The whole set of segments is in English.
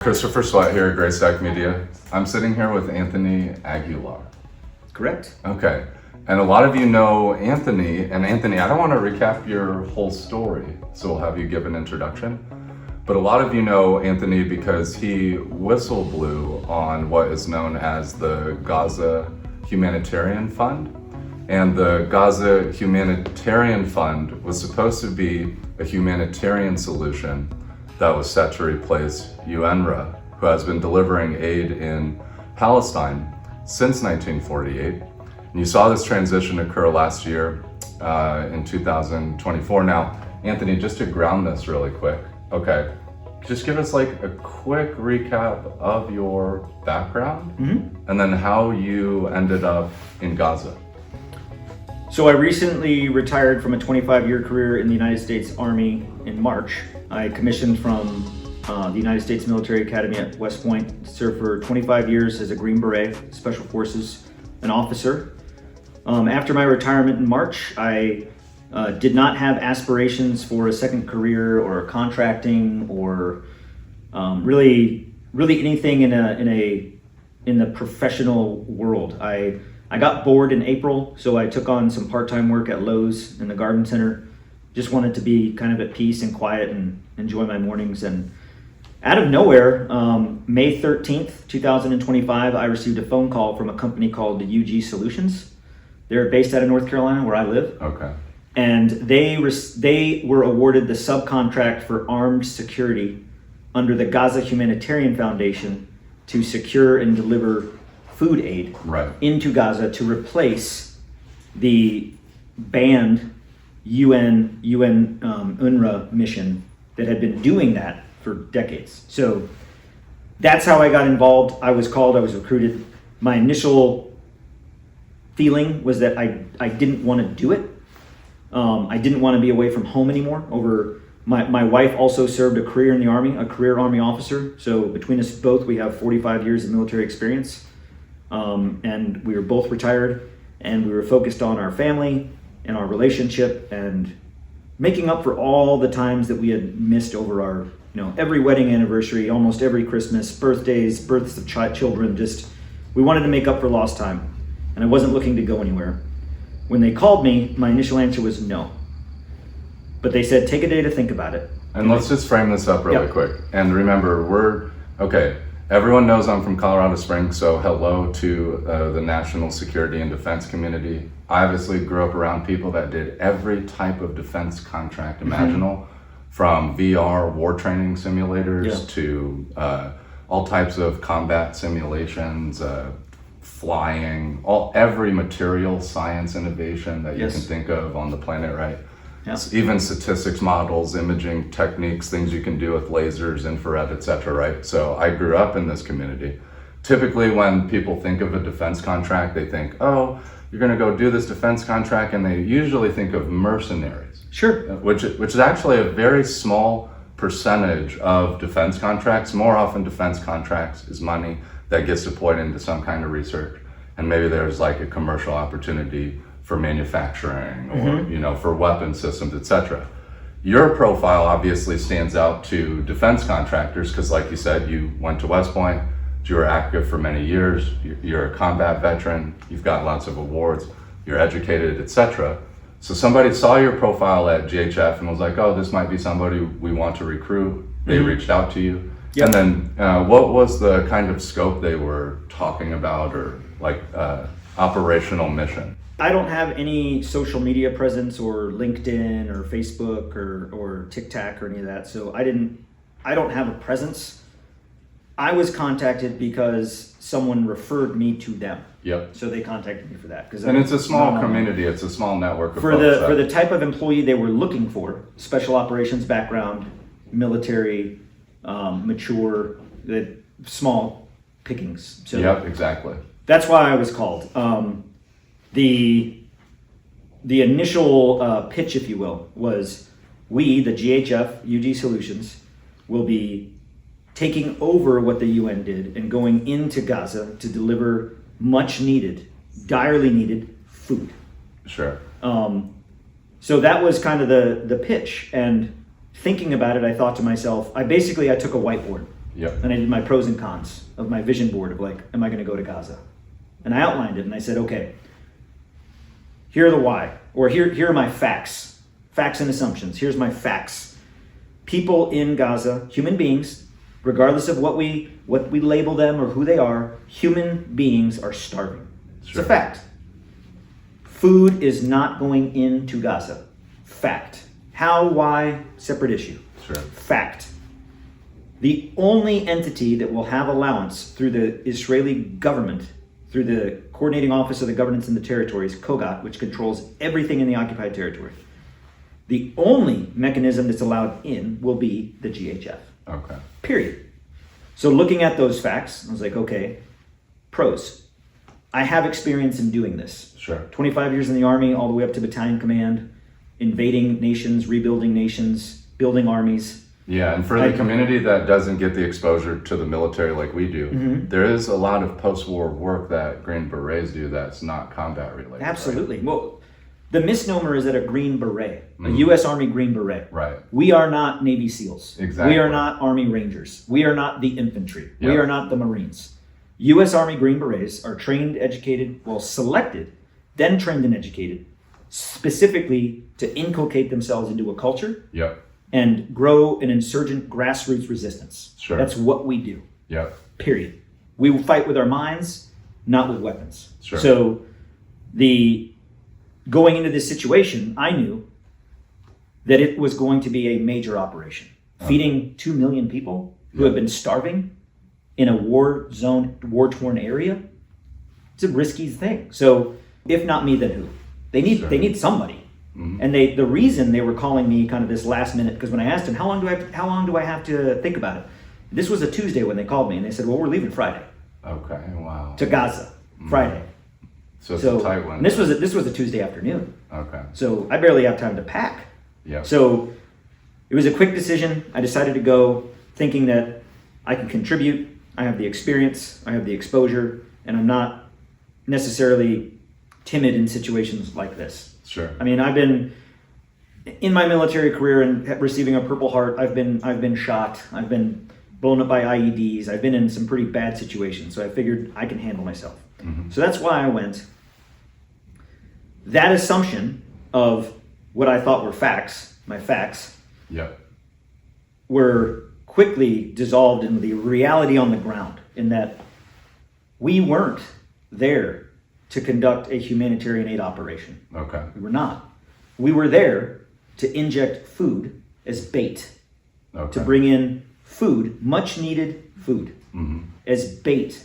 Christopher Sweat here at Greystack Media. I'm sitting here with Anthony Aguilar. Correct. Okay, and a lot of you know Anthony, and Anthony, I don't want to recap your whole story, so we'll have you give an introduction. But a lot of you know Anthony because he whistle blew on what is known as the Gaza Humanitarian Fund. And the Gaza Humanitarian Fund was supposed to be a humanitarian solution that was set to replace UNRWA, who has been delivering aid in Palestine since 1948. And you saw this transition occur last year in 2024. Now, Anthony, just to ground this really quick, okay, just give us like a quick recap of your background and then how you ended up in Gaza. So I recently retired from a 25-year career in the United States Army in March. I commissioned from the United States Military Academy at West Point, served for 25 years as a Green Beret, Special Forces, an officer. After my retirement in March, I did not have aspirations for a second career or contracting or really anything in the professional world. I got bored in April, so I took on some part-time work at Lowe's in the garden center. Just wanted to be kind of at peace and quiet and enjoy my mornings. And out of nowhere, May 13th, 2025, I received a phone call from a company called UG Solutions. They're based out of North Carolina, where I live. Okay. And they were awarded the subcontract for armed security under the Gaza Humanitarian Foundation to secure and deliver food aid into Gaza to replace the banned UNRWA mission that had been doing that for decades. So that's how I got involved. I was called, I was recruited. My initial feeling was that I didn't want to do it. I didn't want to be away from home anymore. My wife also served a career in the Army, a career Army officer. So between us both, we have 45 years of military experience. And we were both retired, and we were focused on our family and our relationship and making up for all the times that we had missed over our, every wedding anniversary, almost every Christmas, birthdays, births of children. We wanted to make up for lost time, and I wasn't looking to go anywhere. When they called me, my initial answer was no. But they said, take a day to think about it. And let's just frame this up really quick. And remember, everyone knows I'm from Colorado Springs, so hello to the national security and defense community. I obviously grew up around people that did every type of defense contract imaginable, from VR war training simulators to all types of combat simulations, flying, every material science innovation that you can think of on the planet, right? Yes. Even statistics models, imaging techniques, things you can do with lasers, infrared, etc., right? So I grew up in this community. Typically when people think of a defense contract, they think, oh, you're gonna go do this defense contract, and they usually think of mercenaries. Sure. Which is actually a very small percentage of defense contracts. More often defense contracts is money that gets deployed into some kind of research, and maybe there's like a commercial opportunity for manufacturing or for weapon systems, etc. Your profile obviously stands out to defense contractors because, like you said, you went to West Point, you were active for many years, you're a combat veteran, you've got lots of awards, you're educated, etc. So somebody saw your profile at GHF and was like, oh, this might be somebody we want to recruit. They reached out to you. Yep. And then what was the kind of scope they were talking about, or like operational mission? I don't have any social media presence or LinkedIn or Facebook or TikTok or any of that. So I don't have a presence. I was contacted because someone referred me to them. Yep. So they contacted me for that. And it's a small community. It's a small network of for the type of employee they were looking for: special operations background, military, mature, small pickings. So yep, exactly. That's why I was called. The initial pitch, if you will, was we, the GHF UG Solutions, will be taking over what the UN did and going into Gaza to deliver much needed, direly needed food. Sure. So that was kind of the pitch. And thinking about it, I thought to myself, I took a whiteboard Yep. And I did my pros and cons of my vision board of like, am I going to go to Gaza? And I outlined it and I said, okay, here are the why, or here are my facts and assumptions. Here's my facts. People in Gaza, human beings, regardless of what we label them or who they are, human beings are starving. Sure. It's a fact. Food is not going into Gaza. Fact. How, why, separate issue. Sure. Fact. The only entity that will have allowance through the Israeli government, through the Coordinating Office of the Governance in the Territories, COGAT, which controls everything in the occupied territory, the only mechanism that's allowed in will be the GHF. Okay. Period. So looking at those facts, I was like, okay, pros. I have experience in doing this. Sure. 25 years in the Army, all the way up to battalion command, invading nations, rebuilding nations, building armies. Yeah, and for the community that doesn't get the exposure to the military like we do, there is a lot of post-war work that Green Berets do that's not combat related. Absolutely. Right? Well, the misnomer is that a Green Beret, a U.S. Army Green Beret. Right. We are not Navy SEALs. Exactly. We are not Army Rangers. We are not the infantry. Yep. We are not the Marines. U.S. Army Green Berets are trained, educated, selected, then trained and educated, specifically to inculcate themselves into a culture. Yep. And grow an insurgent grassroots resistance. Sure. That's what we do. Yep. Period. We will fight with our minds, not with weapons. Sure. So going into this situation, I knew that it was going to be a major operation. Feeding 2 million people who have been starving in a war-torn area, it's a risky thing. So if not me, then who? They need somebody. And the reason they were calling me kind of this last minute, because when I asked them, how long do I have to think about it? This was a Tuesday when they called me, and they said, well, we're leaving Friday. Okay, wow. To Gaza, Friday. So it's a tight one. And this was a Tuesday afternoon. Okay. So I barely have time to pack. Yeah. So it was a quick decision. I decided to go thinking that I can contribute. I have the experience, I have the exposure, and I'm not necessarily timid in situations like this. Sure. I mean, I've been in my military career and receiving a Purple Heart. I've been shot. I've been blown up by IEDs. I've been in some pretty bad situations. So I figured I can handle myself. So that's why I went. That assumption of what I thought were facts, my facts, were quickly dissolved in the reality on the ground, in that we weren't there to conduct a humanitarian aid operation. Okay. We were not. We were there to inject food as bait, to bring in food, much needed food, as bait,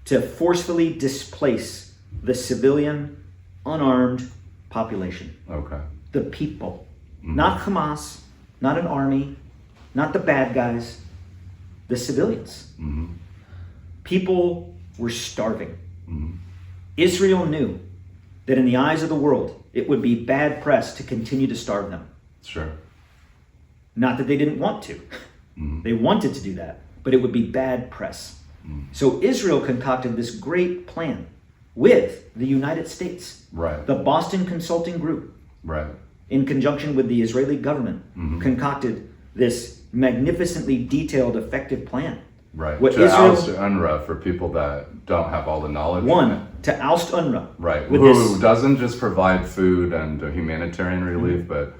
to forcefully displace the civilian, unarmed population. Okay. The people. Not Hamas, not an army, not the bad guys, the civilians. People were starving. Israel knew that in the eyes of the world, it would be bad press to continue to starve them. Sure. Not that they didn't want to. They wanted to do that, but it would be bad press. So Israel concocted this great plan with the United States. Right. The Boston Consulting Group, Right. in conjunction with the Israeli government, concocted this magnificently detailed, effective plan. Right. What to Israel- oust UNRWA for people that don't have all the knowledge. One, to oust UNRWA. Right. With Who this, doesn't just provide food and humanitarian relief, but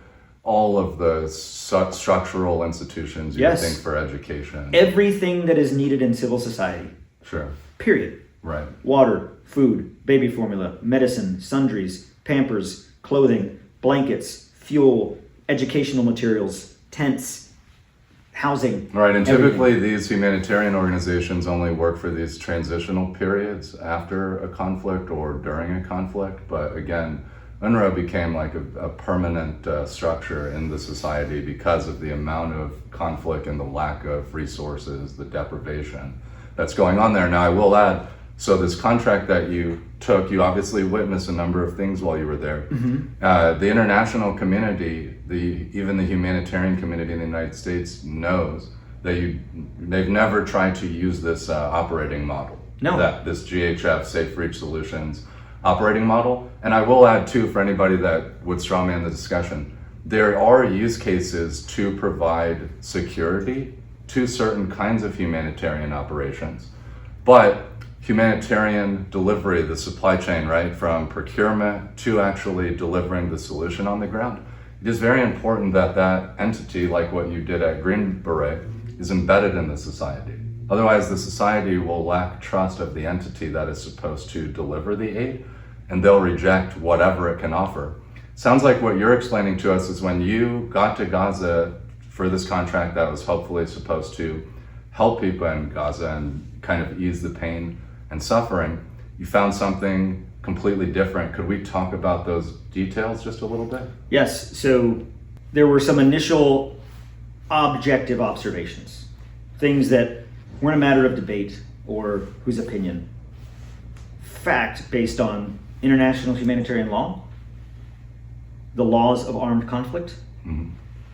all of the structural institutions you would Yes. think for education. everything that is needed in civil society. Sure. Period. Right. Water, food, baby formula, medicine, sundries, Pampers, clothing, blankets, fuel, educational materials, tents, housing. Right, and everything. typically these humanitarian organizations only work for these transitional periods after a conflict or during a conflict. But again, UNRWA became like a permanent structure in the society because of the amount of conflict and the lack of resources, the deprivation that's going on there. Now, I will add, so this contract that you took, you obviously witnessed a number of things while you were there. The international community, even the humanitarian community in the United States knows that they've never tried to use this operating model. No. That this GHF, Safe Reach Solutions operating model. And I will add too, for anybody that would strawman the discussion, there are use cases to provide security to certain kinds of humanitarian operations. But humanitarian delivery, the supply chain, right, from procurement to actually delivering the solution on the ground, it is very important that that entity, like what you did at Green Beret, is embedded in the society. Otherwise, the society will lack trust of the entity that is supposed to deliver the aid, and they'll reject whatever it can offer. Sounds like what you're explaining to us is when you got to Gaza for this contract that was hopefully supposed to help people in Gaza and kind of ease the pain and suffering, you found something completely different. Could we talk about those details just a little bit? Yes, so there were some initial objective observations, things that weren't a matter of debate or whose opinion. Fact based on international humanitarian law, the laws of armed conflict,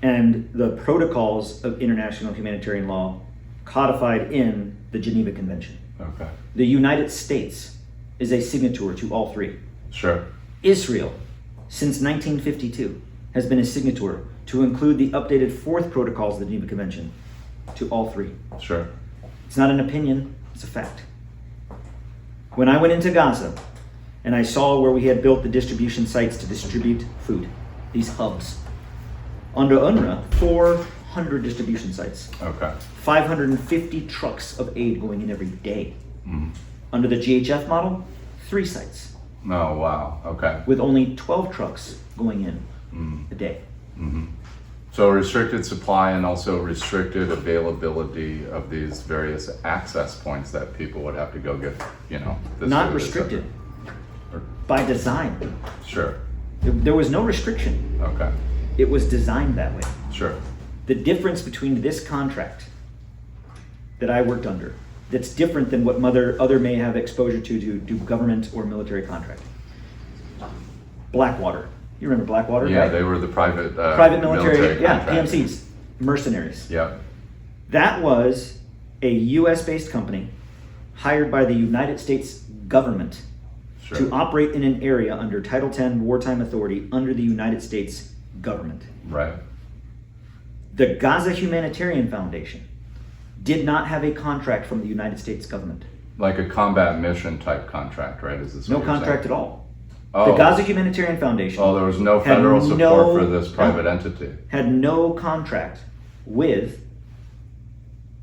and the protocols of international humanitarian law codified in the Geneva Convention. Okay. The United States is a signatory to all three. Sure. Israel, since 1952, has been a signatory to include the updated fourth protocols of the Geneva Convention to all three. Sure. It's not an opinion, it's a fact. When I went into Gaza and I saw where we had built the distribution sites to distribute food, these hubs, under UNRWA, 400 distribution sites. Okay. 550 trucks of aid going in every day. Under the GHF model, 3 sites. Oh, wow. Okay. With only 12 trucks going in a day. So restricted supply and also restricted availability of these various access points that people would have to go get, this Not food, restricted, etc. by design. Sure. There was no restriction. Okay. It was designed that way. Sure. The difference between this contract that I worked under, that's different than what other may have exposure to do government or military contract. Blackwater. You remember Blackwater, Yeah, right? they were the private Military, yeah, contractors. PMCs, mercenaries. Yeah. That was a US-based company hired by the United States government Sure. to operate in an area under Title X wartime authority under the United States government. Right. The Gaza Humanitarian Foundation did not have a contract from the United States government. Like a combat mission type contract, right? Is this No what you're contract saying? at all. Oh. The Gaza Humanitarian Foundation Oh, there was no had federal support no- for this private no. entity. had no contract with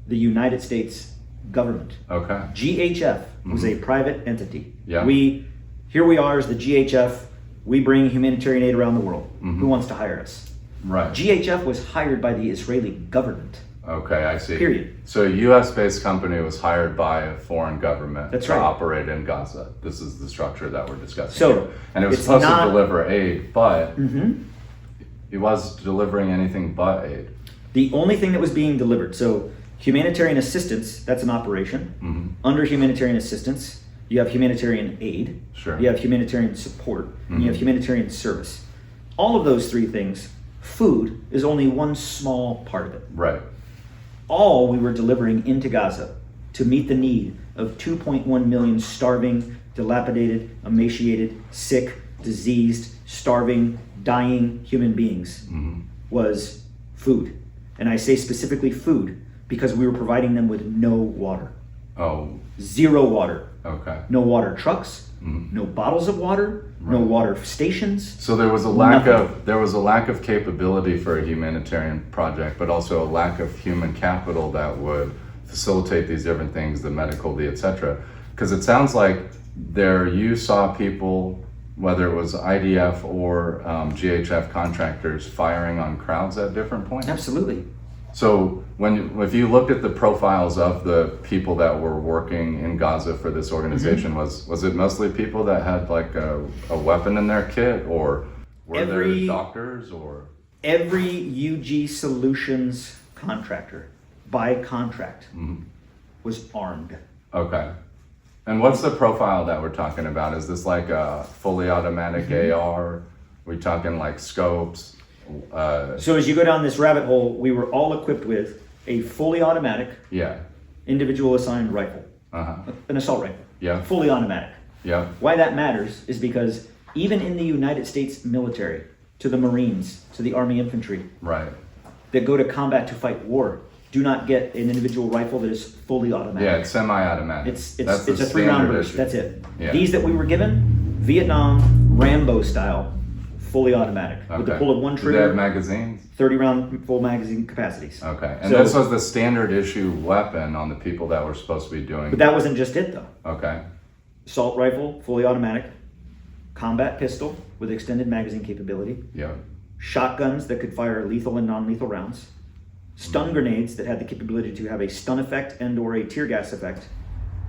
the United States government. Okay. GHF was a private entity. Yeah. Here we are as the GHF. We bring humanitarian aid around the world. Who wants to hire us? Right. GHF was hired by the Israeli government. Okay, I see. Period. So a US-based company was hired by a foreign government That's to right. operate in Gaza. This is the structure that we're discussing So, here. And it was it's supposed not- to deliver aid, but it was delivering anything but aid. The only thing that was being delivered, so humanitarian assistance, that's an operation. Under humanitarian assistance, you have humanitarian aid, Sure. you have humanitarian support, and you have humanitarian service. All of those three things, food is only one small part of it. Right. All we were delivering into Gaza to meet the need of 2.1 million starving, dilapidated, emaciated, sick, diseased, starving, dying human beings was food. And I say specifically food because we were providing them with no water. Oh, 0 water. okay. No water trucks, no bottles of water, no water stations. So there was a lack of capability for a humanitarian project, but also a lack of human capital that would facilitate these different things, the medical, the etc. Because it sounds like you saw people, whether it was IDF or GHF contractors, firing on crowds at different points. Absolutely. So if you looked at the profiles of the people that were working in Gaza for this organization, was it mostly people that had like a weapon in their kit, or were there doctors, or? Every UG Solutions contractor, by contract, was armed. Okay. And what's the profile that we're talking about? Is this like a fully automatic AR? We talking like scopes? So as you go down this rabbit hole, we were all equipped with a fully automatic, Yeah. individual assigned rifle, an assault rifle, Yeah. fully automatic. Yeah. Why that matters is because even in the United States military, to the Marines, to the Army infantry, Right. that go to combat to fight war, do not get an individual rifle that is fully automatic. Yeah, it's semi-automatic. It's That's a the 3-round standard burst. issue. That's it. Yeah. These that we were given, Vietnam Rambo style, fully automatic with the Okay. pull of one Do they have trigger, magazines? 30-round full magazine capacities. Okay, and So- this was the standard issue weapon on the people that were supposed to be doing. But that wasn't just it though. Okay, Assault rifle, fully automatic, combat pistol with extended magazine capability, yeah, shotguns that could fire lethal and non-lethal rounds, stun grenades that had the capability to have a stun effect and or a tear gas effect,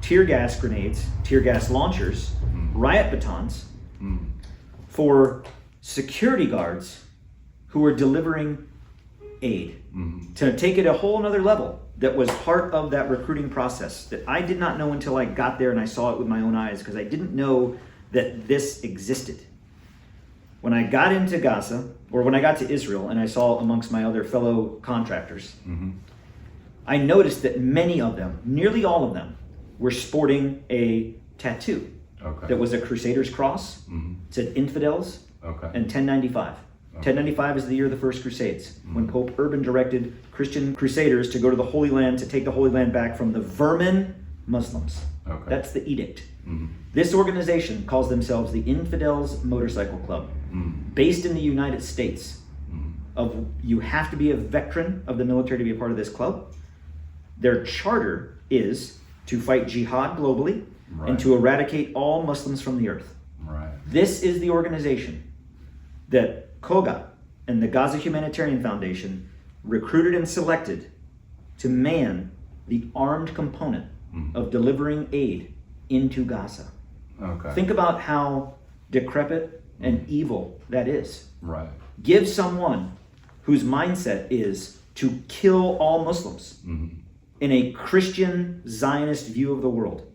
tear gas grenades, tear gas launchers, riot batons for security guards who were delivering aid. To take it a whole nother level that was part of that recruiting process that I did not know until I got there and I saw it with my own eyes, because I didn't know that this existed. When I got into Gaza, or when I got to Israel and I saw amongst my other fellow contractors, I noticed that many of them, nearly all of them, were sporting a tattoo okay, that was a Crusader's cross, said infidels, okay, and 1095. 1095 is the year of the First Crusades, when Pope Urban directed Christian crusaders to go to the Holy Land to take the Holy Land back from the vermin Muslims. okay. That's the edict. This organization calls themselves the Infidels Motorcycle Club, based in the United States. You have to be a veteran of the military to be a part of this club. Their charter is to fight jihad globally and to eradicate all Muslims from the earth. Right. This is the organization that Koga and the Gaza Humanitarian Foundation recruited and selected to man the armed component of delivering aid into Gaza. Okay. Think about how decrepit and evil that is. Right. Give someone whose mindset is to kill all Muslims in a Christian Zionist view of the world,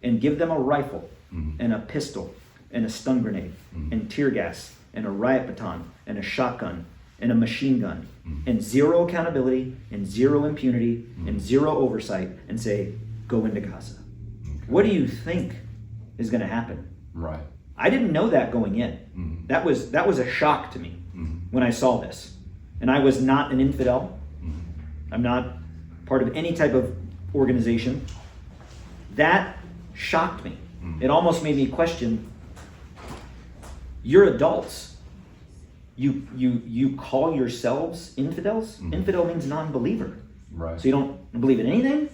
and give them a rifle and a pistol and a stun grenade and tear gas and a riot baton and a shotgun and a machine gun and zero accountability and zero impunity and zero oversight, and say, go into Gaza. What do you think is going to happen? Right. I didn't know that going in. That was a shock to me when I saw this. And I was not an infidel. I'm not part of any type of organization. That shocked me. It almost made me question, you're adults. You call yourselves infidels? Infidel means non-believer. Right. So you don't believe in anything?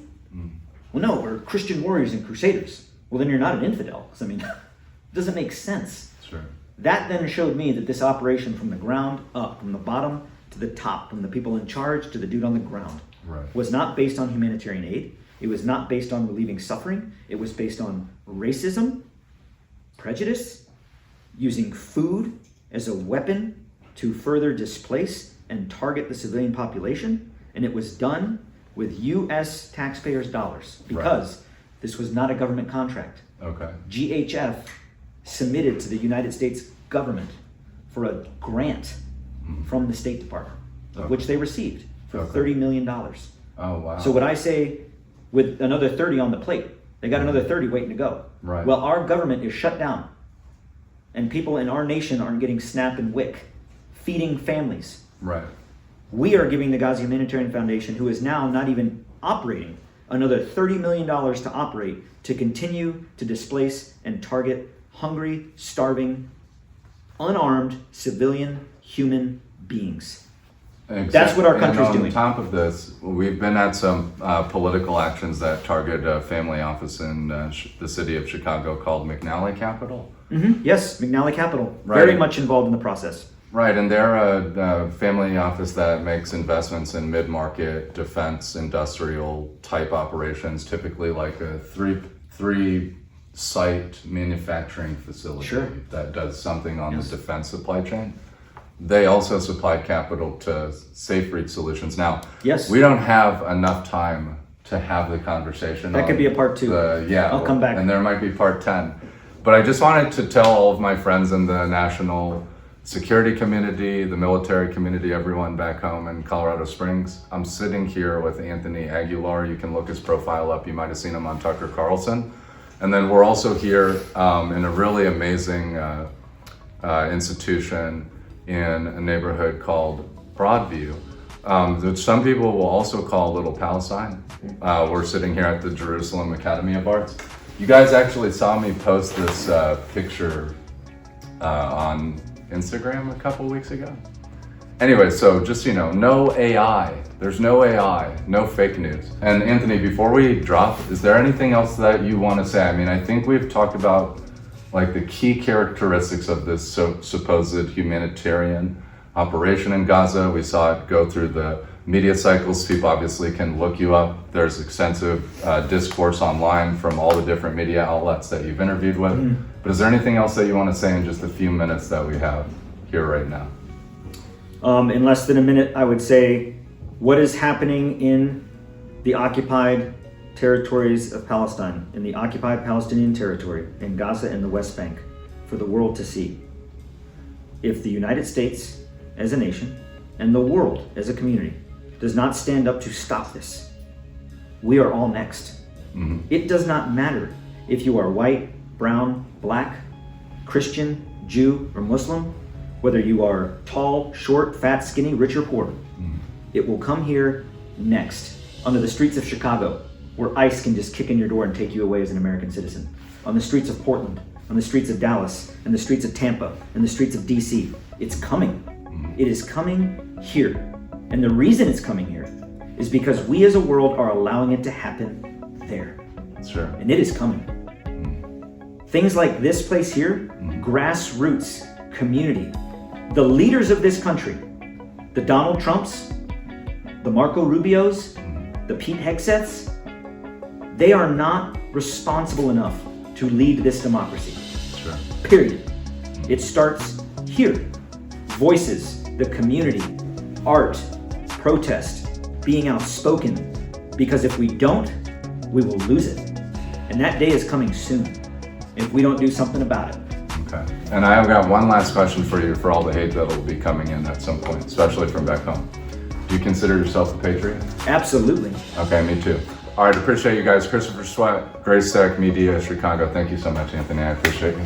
Well, no, we're Christian warriors and crusaders. Well, then you're not an infidel. 'Cause, I mean, it doesn't make sense. Sure. That then showed me that this operation, from the ground up, from the bottom to the top, from the people in charge to the dude on the ground, Right. was not based on humanitarian aid. It was not based on relieving suffering. It was based on racism, prejudice, using food as a weapon to further displace and target the civilian population. And it was done with U.S. taxpayers' dollars, because this was not a government contract. Okay. GHF submitted to the United States government for a grant from the State Department, which they received for $30 million. Oh, wow. So what I say, with another 30 on the plate, they got another 30 waiting to go. Right. Well, our government is shut down, and people in our nation aren't getting SNAP and WIC, feeding families. Right. We are giving the Gaza Humanitarian Foundation, who is now not even operating, another $30 million to operate, to continue to displace and target hungry, starving, unarmed, civilian, human beings. That's what our country's doing. On top of this, we've been at some political actions that target a family office in the city of Chicago called McNally Capital. Yes, McNally Capital, Right. very much involved in the process. Right, and they're a family office that makes investments in mid-market defense industrial type operations, typically like a three site manufacturing facility Sure. that does something on the defense supply chain. They also supply capital to Safe Reach Solutions. Now, Yes. we don't have enough time to have the conversation. That could be a part 2. Yeah, I'll come back. And there might be part 10. But I just wanted to tell all of my friends in the national security community, the military community, everyone back home in Colorado Springs. I'm sitting here with Anthony Aguilar. You can look his profile up. You might have seen him on Tucker Carlson. And then we're also here in a really amazing institution in a neighborhood called Broadview, Which some people will also call Little Palestine. We're sitting here at the Jerusalem Academy of Arts. You guys actually saw me post this picture on Instagram a couple weeks ago. Anyway, so just so you know, no AI. There's no AI, no fake news. And Anthony, before we drop, is there anything else that you want to say? I mean, I think we've talked about like the key characteristics of this supposed humanitarian operation in Gaza. We saw it go through the media cycles. People obviously can look you up. There's extensive discourse online from all the different media outlets that you've interviewed with. But is there anything else that you want to say in just a few minutes that we have here right now? In less than a minute, I would say what is happening in the occupied territories of Palestine, in the occupied Palestinian territory, in Gaza and the West Bank, for the world to see. If the United States as a nation and the world as a community does not stand up to stop this, we are all next. It does not matter if you are white, brown, black, Christian, Jew, or Muslim, whether you are tall, short, fat, skinny, rich, or poor. It will come here next, under the streets of Chicago, where ICE can just kick in your door and take you away as an American citizen. On the streets of Portland, on the streets of Dallas, and the streets of Tampa, and the streets of DC. It's coming. It is coming here. And the reason it's coming here is because we as a world are allowing it to happen there. Sure. And it is coming. Things like this place here, grassroots, community. The leaders of this country, the Donald Trumps, the Marco Rubios, the Pete Hegseths, they are not responsible enough to lead this democracy. Sure. Period. It starts here. Voices, the community, art, protest, being outspoken. Because if we don't, we will lose it. And that day is coming soon if we don't do something about it. Okay. And I've got one last question for you for all the hate that'll be coming in at some point, especially from back home. Do you consider yourself a patriot? Absolutely. Okay, me too. All right, appreciate you guys. Christopher Sweat, Grace Tech Media, Chicago. Thank you so much, Anthony. I appreciate you.